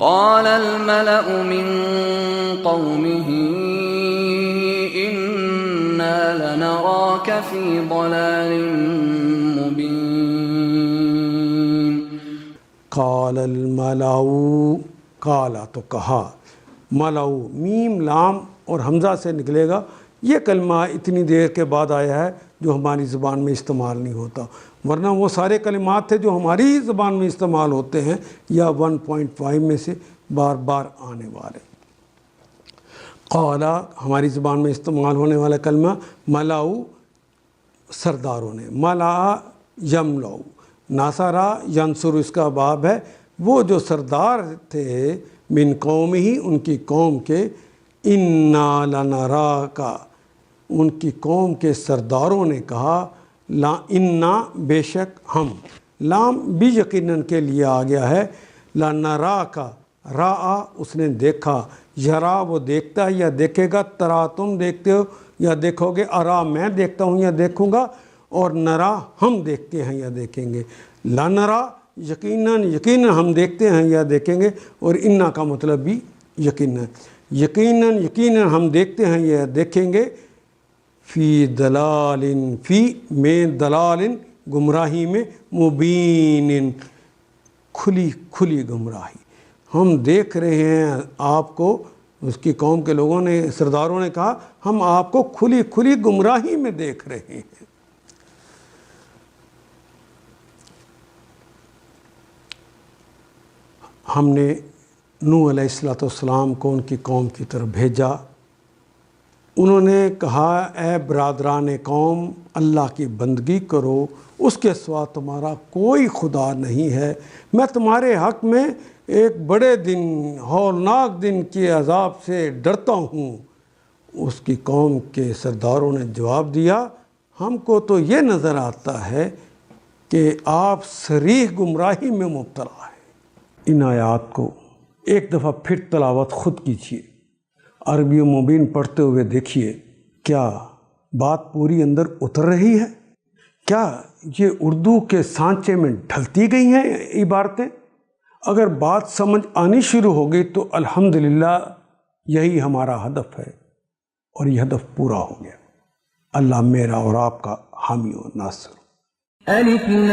قال الملأ من قومه إنا لنراك في ضلال مبين قال الملأ، کالا تو کہا، ملأ میم لام اور حمزہ سے نکلے گا. یہ کلمہ اتنی دیر کے بعد آیا ہے جو ہماری زبان میں استعمال نہیں ہوتا، ورنہ وہ سارے کلمات تھے جو ہماری زبان میں استعمال ہوتے ہیں یا 1.5 میں سے بار بار آنے والے. قالا ہماری زبان میں استعمال ہونے والا کلمہ، ملأ سرداروں نے، ملأ یملأ، ناصرہ ینصر اس کا باب ہے. وہ جو سردار تھے من قوم ہی ان کی قوم کے، انا لنراک ان کی قوم کے سرداروں نے کہا، لا انا بے شک ہم، لام بھی یقیناً کے لیے آ گیا ہے. لنراک راآ اس نے دیکھا، یرا وہ دیکھتا ہے یا دیکھے گا، ترا تم دیکھتے ہو یا دیکھو گے، ارا میں دیکھتا ہوں یا دیکھوں گا، اور نرا ہم دیکھتے ہیں یا دیکھیں گے. لنرا یقیناً ہم دیکھتے ہیں یا دیکھیں گے، اور انا کا مطلب بھی یقیناً ہم دیکھتے ہیں یا دیکھیں گے. فی دلال فی میں دلال گمراہی میں، مبین کھلی گمراہی. ہم دیکھ رہے ہیں آپ کو، اس کی قوم کے لوگوں نے سرداروں نے کہا ہم آپ کو کھلی گمراہی میں دیکھ رہے ہیں. ہم نے نوح علیہ السلام کو ان کی قوم کی طرف بھیجا. انہوں نے کہا اے برادران قوم، اللہ کی بندگی کرو، اس کے سوا تمہارا کوئی خدا نہیں ہے. میں تمہارے حق میں ایک بڑے دن، ہولناک دن کے عذاب سے ڈرتا ہوں. اس کی قوم کے سرداروں نے جواب دیا، ہم کو تو یہ نظر آتا ہے کہ آپ صریح گمراہی میں مبتلا ہیں. ان آیات کو ایک دفعہ پھر تلاوت خود کیجیے، عربی مبین پڑھتے ہوئے دیکھیے کیا بات پوری اندر اتر رہی ہے؟ کیا یہ اردو کے سانچے میں ڈھلتی گئی ہیں عبارتیں؟ اگر بات سمجھ آنی شروع ہو گئی تو الحمدللہ یہی ہمارا ہدف ہے، اور یہ ہدف پورا ہو گیا. اللہ میرا اور آپ کا حامی و ناصر. الف لام